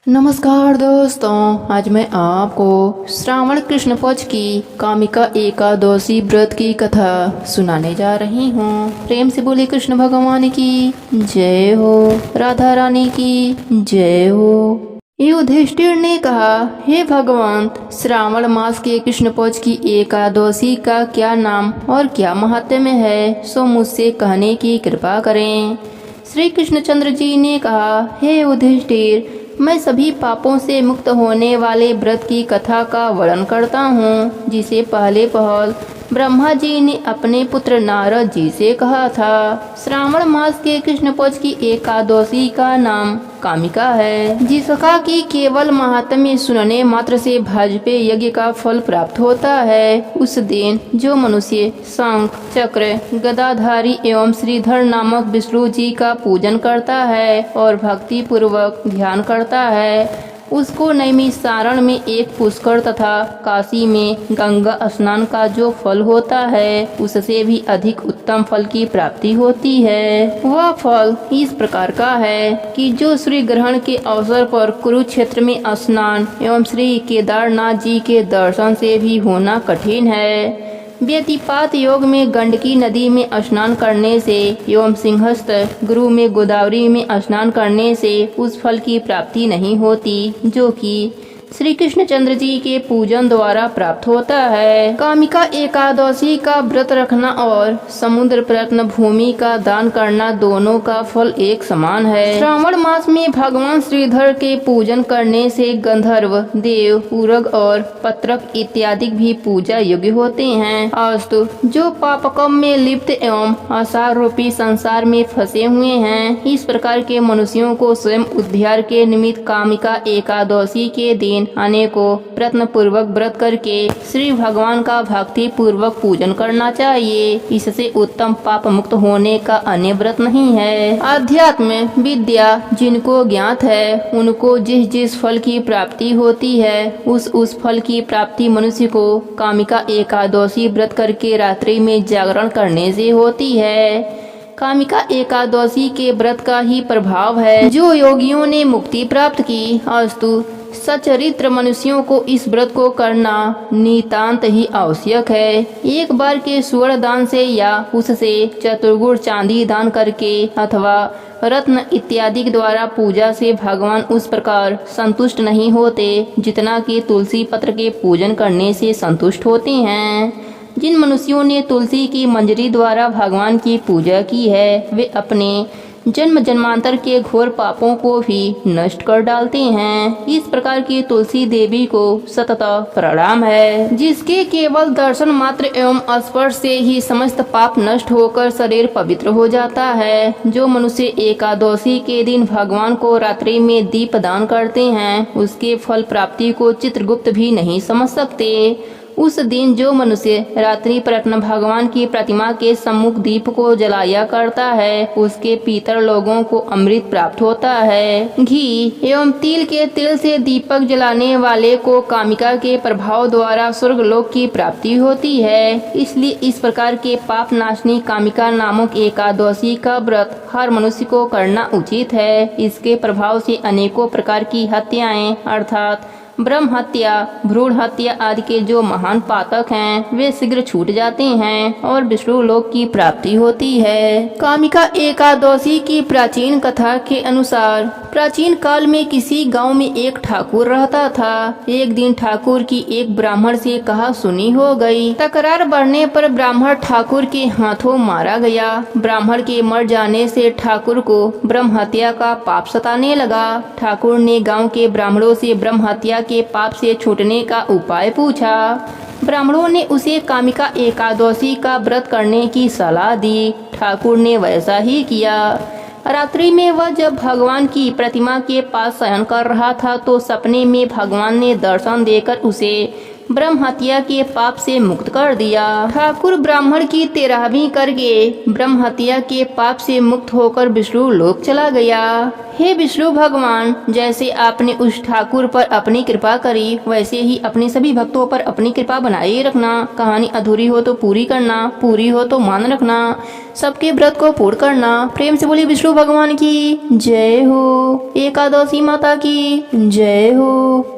नमस्कार दोस्तों, आज मैं आपको श्रावण कृष्ण पक्ष की कामिका एकादशी व्रत की कथा सुनाने जा रही हूँ। प्रेम से बोले कृष्ण भगवान की जय हो, राधा रानी की जय हो। युधिष्ठिर ने कहा, हे भगवान, श्रावण मास के कृष्ण पक्ष की एकादशी का क्या नाम और क्या महात्म्य है, सो मुझसे कहने की कृपा करें। श्री कृष्णचंद्र जी ने कहा, हे युधिष्ठिर, मैं सभी पापों से मुक्त होने वाले व्रत की कथा का वर्णन करता हूँ, जिसे पहले पहल ब्रह्मा जी ने अपने पुत्र नारद जी से कहा था। श्रावण मास के कृष्ण पक्ष की एकादशी का नाम कामिका है, जिसका कि केवल महात्म्य सुनने मात्र से भाजपे यज्ञ का फल प्राप्त होता है। उस दिन जो मनुष्य शंख चक्र गदाधारी एवं श्रीधर नामक विष्णु जी का पूजन करता है और भक्ति पूर्वक ध्यान करता है, उसको नैमिषारण्य में एक पुष्कर तथा काशी में गंगा स्नान का जो फल होता है, उससे भी अधिक उत्तम फल की प्राप्ति होती है। वह फल इस प्रकार का है कि जो श्री ग्रहण के अवसर पर कुरुक्षेत्र में स्नान एवं श्री केदारनाथ जी के दर्शन से भी होना कठिन है। व्यतिपात योग में गंडकी नदी में स्नान करने से एवं सिंहस्थ गुरु में गोदावरी में स्नान करने से उस फल की प्राप्ति नहीं होती जो कि श्री कृष्णचंद्र जी के पूजन द्वारा प्राप्त होता है। कामिका एकादशी का व्रत रखना और समुद्र प्रत्न भूमि का दान करना दोनों का फल एक समान है। श्रावण मास में भगवान श्रीधर के पूजन करने से गंधर्व, देव, उरग और पत्रक इत्यादि भी पूजा योग्य होते हैं। अस्तु, जो पापकम में लिप्त एवं आसार रूपी संसार में फंसे हुए हैं, इस प्रकार के मनुष्यों को स्वयं उद्धार के निमित्त कामिका एकादशी के दिन अनेकों प्रयत्न पूर्वक व्रत करके श्री भगवान का भक्ति पूर्वक पूजन करना चाहिए। इससे उत्तम पाप मुक्त होने का अन्य व्रत नहीं है। अध्यात्म विद्या जिनको ज्ञात है, उनको जिस जिस फल की प्राप्ति होती है, उस फल की प्राप्ति मनुष्य को कामिका एकादशी व्रत करके रात्रि में जागरण करने से होती है। कामिका एकादशी के व्रत का ही प्रभाव है जो योगियों ने मुक्ति प्राप्त की। अस्तु, सचरित्र मनुष्यों को इस व्रत को करना नितांत ही आवश्यक है। एक बार के स्वर्ण दान से या उससे चतुर्गुण चांदी दान करके अथवा रत्न इत्यादि द्वारा पूजा से भगवान उस प्रकार संतुष्ट नहीं होते जितना कि तुलसी पत्र के पूजन करने से संतुष्ट होते हैं। जिन मनुष्यों ने तुलसी की मंजरी द्वारा भगवान की पूजा की है, वे अपने जन्म जन्मांतर के घोर पापों को भी नष्ट कर डालते हैं। इस प्रकार की तुलसी देवी को सतत प्रणाम है, जिसके केवल दर्शन मात्र एवं स्पर्श से ही समस्त पाप नष्ट होकर शरीर पवित्र हो जाता है। जो मनुष्य एकादशी के दिन भगवान को रात्रि में दीप दान करते हैं, उसके फल प्राप्ति को चित्रगुप्त भी नहीं समझ सकते। उस दिन जो मनुष्य रात्रि प्रत्न भगवान की प्रतिमा के सम्मुख दीप को जलाया करता है, उसके पितर लोगों को अमृत प्राप्त होता है। घी एवं तिल के तेल से दीपक जलाने वाले को कामिका के प्रभाव द्वारा स्वर्गलोक की प्राप्ति होती है। इसलिए इस प्रकार के पाप नाशनी कामिका नामक एकादशी का व्रत हर मनुष्य को करना उचित है। इसके प्रभाव से अनेकों प्रकार की हत्याएं अर्थात ब्रह्म हत्या, भ्रूण हत्या आदि के जो महान पातक हैं, वे शीघ्र छूट जाते हैं और विष्णु लोक की प्राप्ति होती है। कामिका एकादशी की प्राचीन कथा के अनुसार प्राचीन काल में किसी गांव में एक ठाकुर रहता था। एक दिन ठाकुर की एक ब्राह्मण से कहा सुनी हो गई। तकरार बढ़ने पर ब्राह्मण ठाकुर के हाथों मारा गया। ब्राह्मण के मर जाने से ठाकुर को ब्रह्म हत्या का पाप सताने लगा। ठाकुर ने गांव के ब्राह्मणों से ब्रह्म हत्या के पाप से छूटने का उपाय पूछा। ब्राह्मणों ने उसे कामिका एकादशी का व्रत करने की सलाह दी। ठाकुर ने वैसा ही किया। रात्रि में वह जब भगवान की प्रतिमा के पास शयन कर रहा था तो सपने में भगवान ने दर्शन देकर उसे ब्रह्म हत्या के पाप से मुक्त कर दिया। ठाकुर ब्राह्मण की 13वीं करके ब्रह्म हत्या के पाप से मुक्त होकर विष्णु लोक चला गया। हे विष्णु भगवान, जैसे आपने उस ठाकुर पर अपनी कृपा करी, वैसे ही अपने सभी भक्तों पर अपनी कृपा बनाए रखना। कहानी अधूरी हो तो पूरी करना, पूरी हो तो मान रखना, सबके व्रत को पूर्ण करना। प्रेम से बोली विष्णु भगवान की जय हो। एकादशी माता की जय हो।